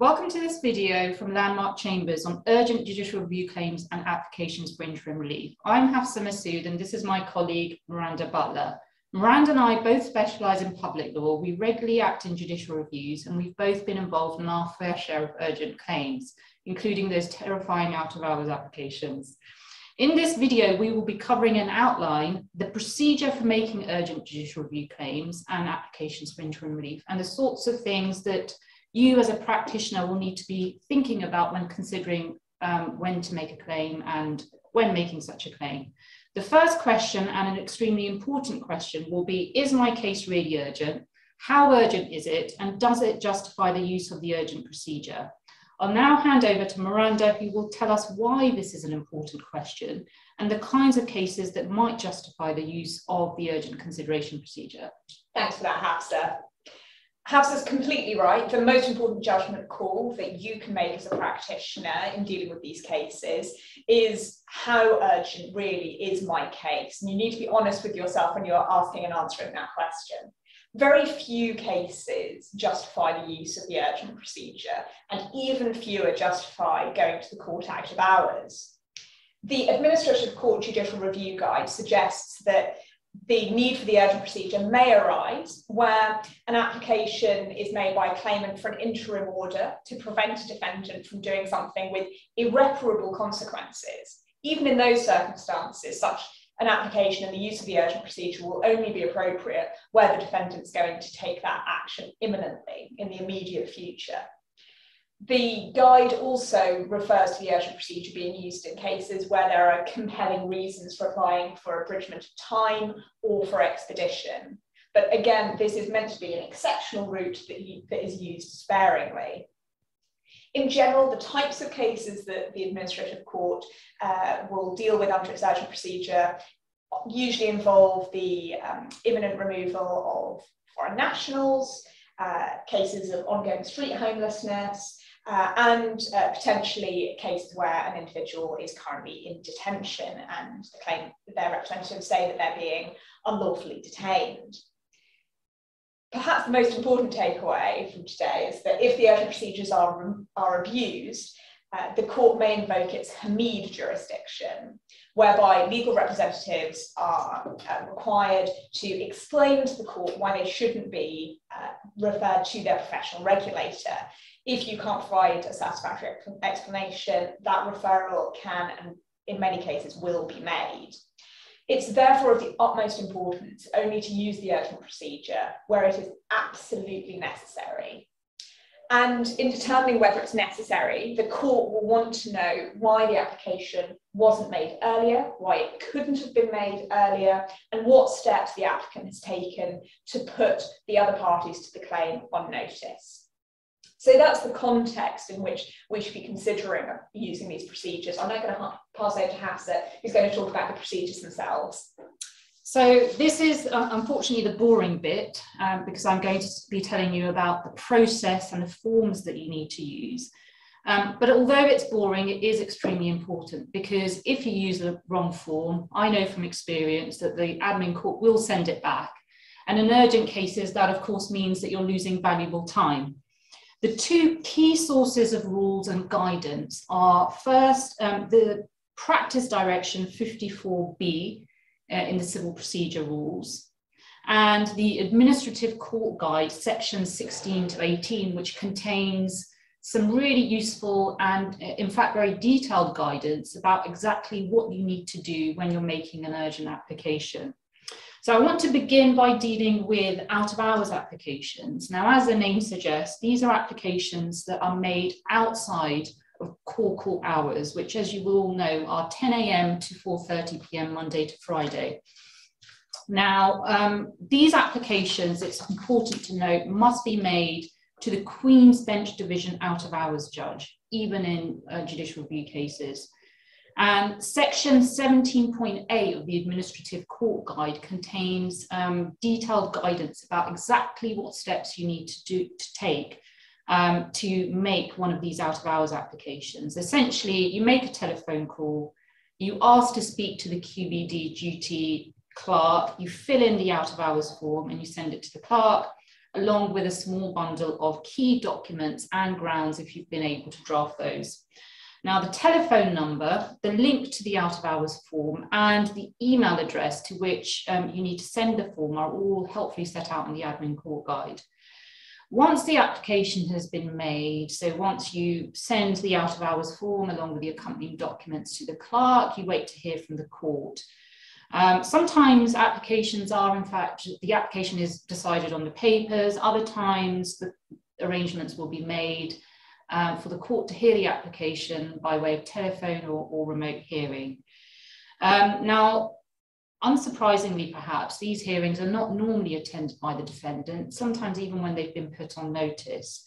Welcome to this video from Landmark Chambers on urgent judicial review claims and applications for interim relief. I'm Hafsah Masood and this is my colleague Miranda Butler. Miranda and I both specialise in public law. We regularly act in judicial reviews and we've both been involved in our fair share of urgent claims, including those terrifying out-of-hours applications. In this video, we will be covering an outline, the procedure for making urgent judicial review claims and applications for interim relief, and the sorts of things that you as a practitioner will need to be thinking about when considering when to make a claim and when making such a claim. The first question, and an extremely important question, will be, is my case really urgent? How urgent is it? And does it justify the use of the urgent procedure? I'll now hand over to Miranda, who will tell us why this is an important question and the kinds of cases that might justify the use of the urgent consideration procedure. Thanks for that, Hafsah. Hafsah's completely right. The most important judgment call that you can make as a practitioner in dealing with these cases is how urgent really is my case? And you need to be honest with yourself when you're asking and answering that question. Very few cases justify the use of the urgent procedure, and even fewer justify going to the court out of hours. The Administrative Court Judicial Review Guide suggests that the need for the urgent procedure may arise where an application is made by a claimant for an interim order to prevent a defendant from doing something with irreparable consequences. Even in those circumstances, such an application and the use of the urgent procedure will only be appropriate where the defendant's going to take that action imminently in the immediate future. The guide also refers to the urgent procedure being used in cases where there are compelling reasons for applying for abridgment of time or for expedition. But again, this is meant to be an exceptional route that is used sparingly. In general, the types of cases that the Administrative Court will deal with under its urgent procedure usually involve the imminent removal of foreign nationals, cases of ongoing street homelessness, and potentially cases where an individual is currently in detention and their representatives say that they're being unlawfully detained. Perhaps the most important takeaway from today is that if the urgent procedures are abused, the court may invoke its Hamid jurisdiction, whereby legal representatives are required to explain to the court why they shouldn't be referred to their professional regulator. If you can't provide a satisfactory explanation, that referral can, and in many cases, will be made. It's therefore of the utmost importance only to use the urgent procedure where it is absolutely necessary. And in determining whether it's necessary, the court will want to know why the application wasn't made earlier, why it couldn't have been made earlier, and what steps the applicant has taken to put the other parties to the claim on notice. So that's the context in which we should be considering using these procedures. I'm now going to pass over to Hafsah, who's going to talk about the procedures themselves. So this is unfortunately the boring bit because I'm going to be telling you about the process and the forms that you need to use. But although it's boring, it is extremely important because if you use the wrong form, I know from experience that the admin court will send it back. And in urgent cases, that of course means that you're losing valuable time. The two key sources of rules and guidance are first, the practice direction 54B in the civil procedure rules, and the administrative court guide section 16 to 18, which contains some really useful and in fact very detailed guidance about exactly what you need to do when you're making an urgent application. So I want to begin by dealing with out-of-hours applications. Now, as the name suggests, these are applications that are made outside of core court hours, which, as you will all know, are 10 a.m. to 4:30 p.m. Monday to Friday. Now, these applications, it's important to note, must be made to the Queen's Bench Division out-of-hours judge, even in judicial review cases. And section 17.8 of the Administrative Court Guide contains detailed guidance about exactly what steps you need to take to make one of these out-of-hours applications. Essentially, you make a telephone call, you ask to speak to the QBD duty clerk, you fill in the out-of-hours form and you send it to the clerk. along with a small bundle of key documents and grounds if you've been able to draft those. Now, the telephone number, the link to the out of hours form, and the email address to which you need to send the form are all helpfully set out in the admin court guide. Once the application has been made, so once you send the out of hours form along with the accompanying documents to the clerk, you wait to hear from the court. Sometimes applications are, in fact, the application is decided on the papers. Other times the arrangements will be made for the court to hear the application by way of telephone or remote hearing. Now, unsurprisingly, perhaps, these hearings are not normally attended by the defendant, sometimes even when they've been put on notice.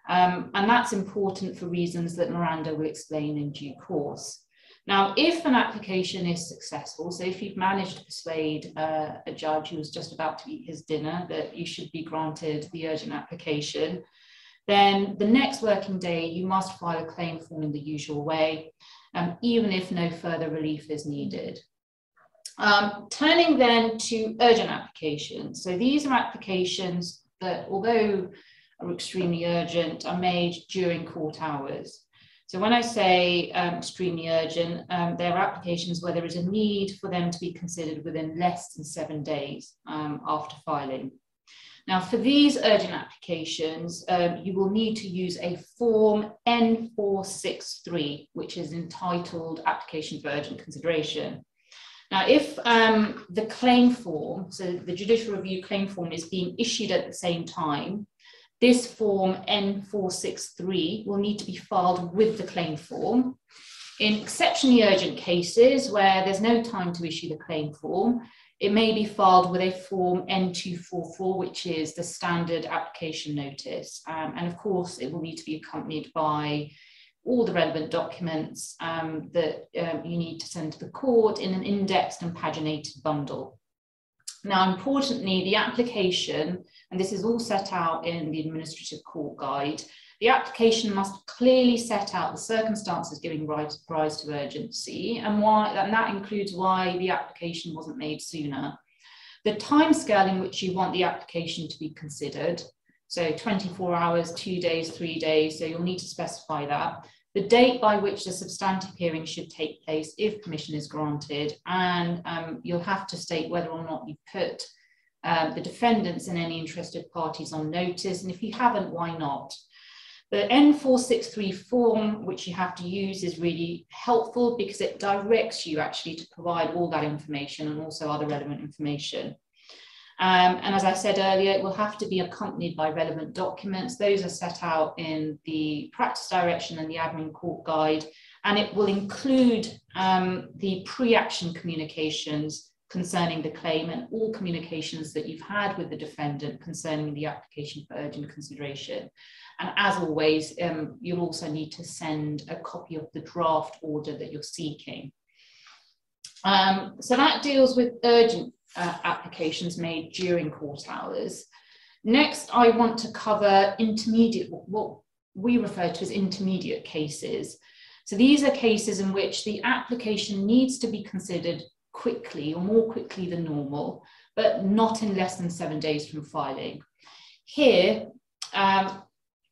And that's important for reasons that Miranda will explain in due course. Now, if an application is successful, so if you've managed to persuade a judge who was just about to eat his dinner that you should be granted the urgent application, then the next working day you must file a claim form in the usual way, even if no further relief is needed. Turning then to urgent applications. So these are applications that, although are extremely urgent, are made during court hours. So when I say extremely urgent, there are applications where there is a need for them to be considered within less than 7 days after filing. Now, for these urgent applications, you will need to use a form N463, which is entitled Application for Urgent Consideration. Now, if the claim form, so the judicial review claim form, is being issued at the same time, this form N463 will need to be filed with the claim form. In exceptionally urgent cases where there's no time to issue the claim form, it may be filed with a form N244, which is the standard application notice. And of course, it will need to be accompanied by all the relevant documents that you need to send to the court in an indexed and paginated bundle. Now, importantly, the application, and this is all set out in the administrative court guide, the application must clearly set out the circumstances giving rise to urgency and that includes why the application wasn't made sooner. The timescale in which you want the application to be considered, so 24 hours, 2 days, 3 days, so you'll need to specify that. The date by which the substantive hearing should take place if permission is granted, and you'll have to state whether or not you put the defendants and any interested parties on notice, and if you haven't, why not? The N463 form, which you have to use, is really helpful because it directs you actually to provide all that information and also other relevant information. And as I said earlier, it will have to be accompanied by relevant documents. Those are set out in the practice direction and the admin court guide, and it will include the pre-action communications concerning the claim and all communications that you've had with the defendant concerning the application for urgent consideration. And as always, you'll also need to send a copy of the draft order that you're seeking. So that deals with urgent applications made during court hours. Next, I want to cover intermediate, what we refer to as intermediate cases. So these are cases in which the application needs to be considered quickly or more quickly than normal, but not in less than 7 days from filing. Here,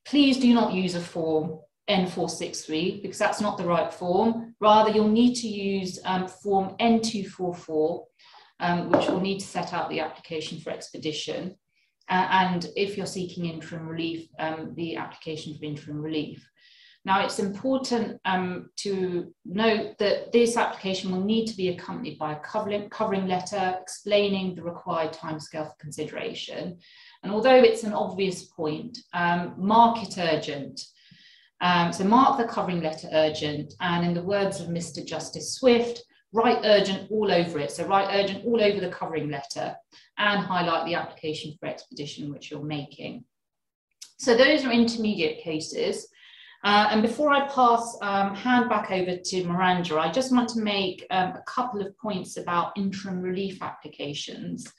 please do not use a form N463 because that's not the right form. Rather, you'll need to use form N244, which will need to set out the application for expedition. And if you're seeking interim relief, the application for interim relief. Now, it's important to note that this application will need to be accompanied by a covering letter explaining the required timescale for consideration. And although it's an obvious point, mark it urgent. So mark the covering letter urgent, and in the words of Mr. Justice Swift, write urgent all over it. So write urgent all over the covering letter and highlight the application for expedition which you're making. So those are intermediate cases. And before I pass hand back over to Miranda, I just want to make a couple of points about interim relief applications.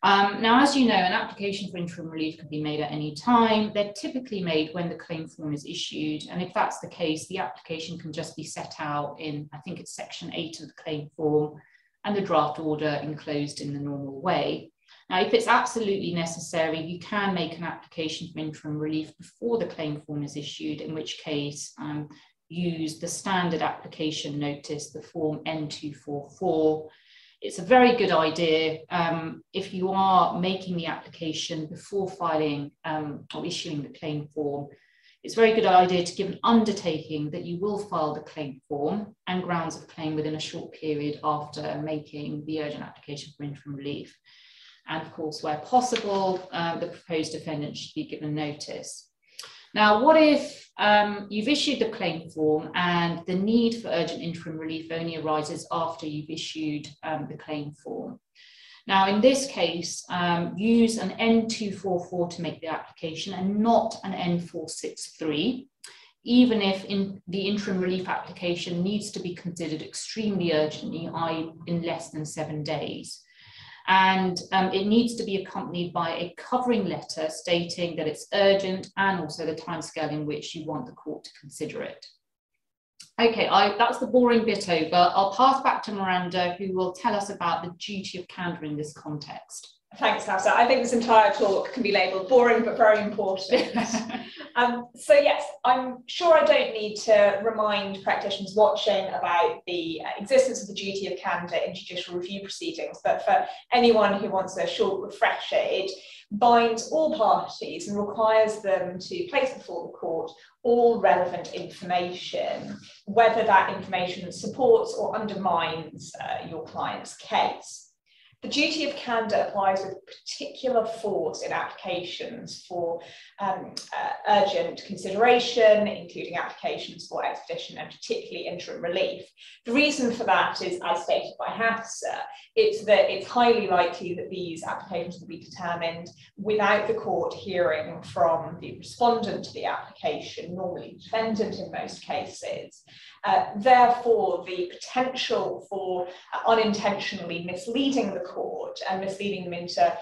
Now, as you know, an application for interim relief can be made at any time. They're typically made when the claim form is issued. And if that's the case, the application can just be set out in, I think it's section 8 of the claim form, and the draft order enclosed in the normal way. Now, if it's absolutely necessary, you can make an application for interim relief before the claim form is issued, in which case use the standard application notice, the form N244. It's a very good idea if you are making the application before filing or issuing the claim form. It's a very good idea to give an undertaking that you will file the claim form and grounds of claim within a short period after making the urgent application for interim relief. And of course, where possible, the proposed defendant should be given notice. Now, what if you've issued the claim form and the need for urgent interim relief only arises after you've issued the claim form? Now, in this case, use an N244 to make the application and not an N463, even if the interim relief application needs to be considered extremely urgently, i.e. in less than 7 days. And it needs to be accompanied by a covering letter stating that it's urgent and also the timescale in which you want the court to consider it. Okay, that's the boring bit over. I'll pass back to Miranda, who will tell us about the duty of candour in this context. Thanks, Hafsah. I think this entire talk can be labelled boring but very important. So yes, I'm sure I don't need to remind practitioners watching about the existence of the duty of candour in judicial review proceedings, but for anyone who wants a short refresher, it binds all parties and requires them to place before the court all relevant information, whether that information supports or undermines your client's case. The duty of candour applies with particular force in applications for urgent consideration, including applications for expedition and particularly interim relief. The reason for that is, as stated by Hafsah, it's that it's highly likely that these applications will be determined without the court hearing from the respondent to the application, normally defendant in most cases. Therefore, the potential for unintentionally misleading the court and misleading them into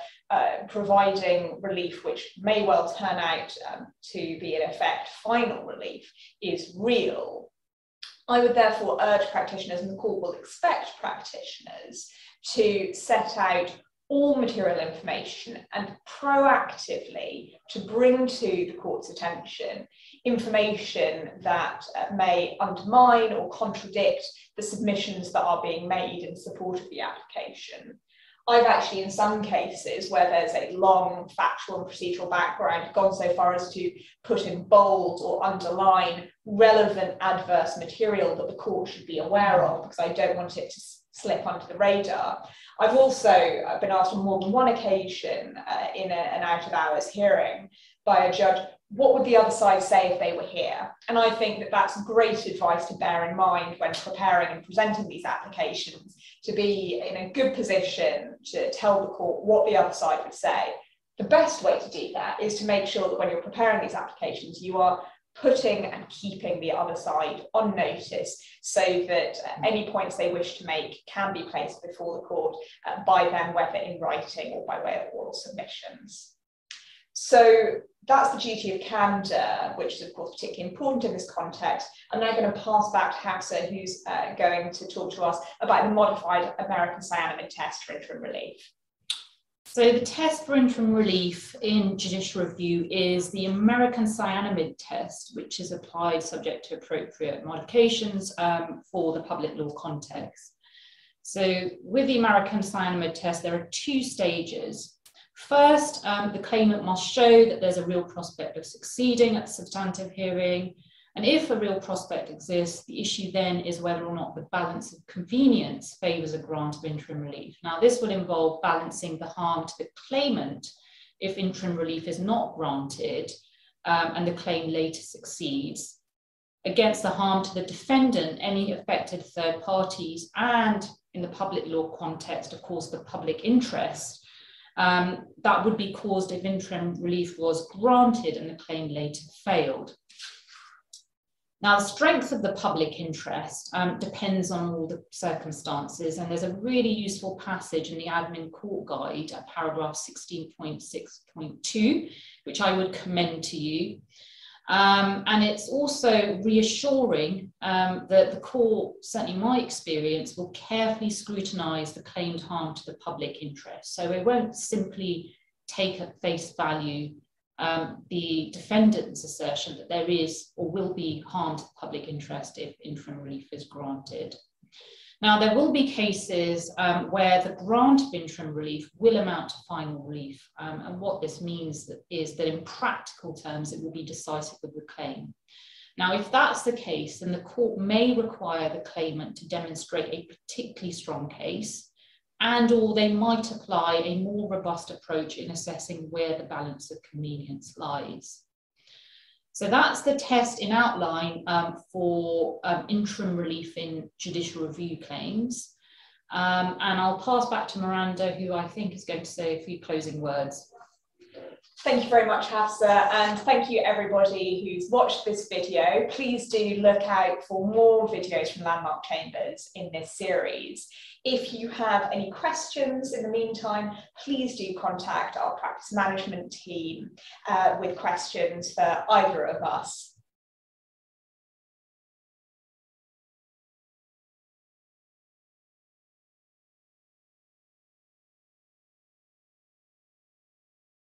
providing relief which may well turn out to be in effect final relief is real. I would therefore urge practitioners, and the court will expect practitioners, to set out all material information and proactively to bring to the court's attention information that may undermine or contradict the submissions that are being made in support of the application. I've actually, in some cases where there's a long factual and procedural background, gone so far as to put in bold or underline relevant adverse material that the court should be aware of, because I don't want it to slip under the radar. I've also been asked on more than one occasion in an out-of-hours hearing by a judge, what would the other side say if they were here? And I think that that's great advice to bear in mind when preparing and presenting these applications, to be in a good position to tell the court what the other side would say. The best way to do that is to make sure that when you're preparing these applications, you are putting and keeping the other side on notice so that any points they wish to make can be placed before the court by them, whether in writing or by way of oral submissions. So that's the duty of candour, which is of course particularly important in this context. I'm now going to pass back to Hafsah, who's going to talk to us about the modified American cyanamide test for interim relief. So the test for interim relief in judicial review is the American cyanamide test, which is applied subject to appropriate modifications for the public law context. So with the American cyanamide test, there are 2 stages. First, the claimant must show that there's a real prospect of succeeding at the substantive hearing. And if a real prospect exists, the issue then is whether or not the balance of convenience favours a grant of interim relief. Now, this will involve balancing the harm to the claimant if interim relief is not granted and the claim later succeeds, against the harm to the defendant, any affected third parties, and in the public law context, of course, the public interest, that would be caused if interim relief was granted and the claim later failed. Now, the strength of the public interest depends on all the circumstances, and there's a really useful passage in the Admin Court Guide at paragraph 16.6.2, which I would commend to you. And it's also reassuring that the court, certainly my experience, will carefully scrutinise the claimed harm to the public interest. So it won't simply take at face value the defendant's assertion that there is or will be harm to the public interest if interim relief is granted. Now, there will be cases where the grant of interim relief will amount to final relief. And what this means is that in practical terms, it will be decisive of the claim. Now, if that's the case, then the court may require the claimant to demonstrate a particularly strong case, and/or they might apply a more robust approach in assessing where the balance of convenience lies. So that's the test in outline for interim relief in judicial review claims. And I'll pass back to Miranda, who I think is going to say a few closing words. Thank you very much, Hafsah, and thank you everybody who's watched this video. Please do look out for more videos from Landmark Chambers in this series. If you have any questions in the meantime, please do contact our practice management team with questions for either of us.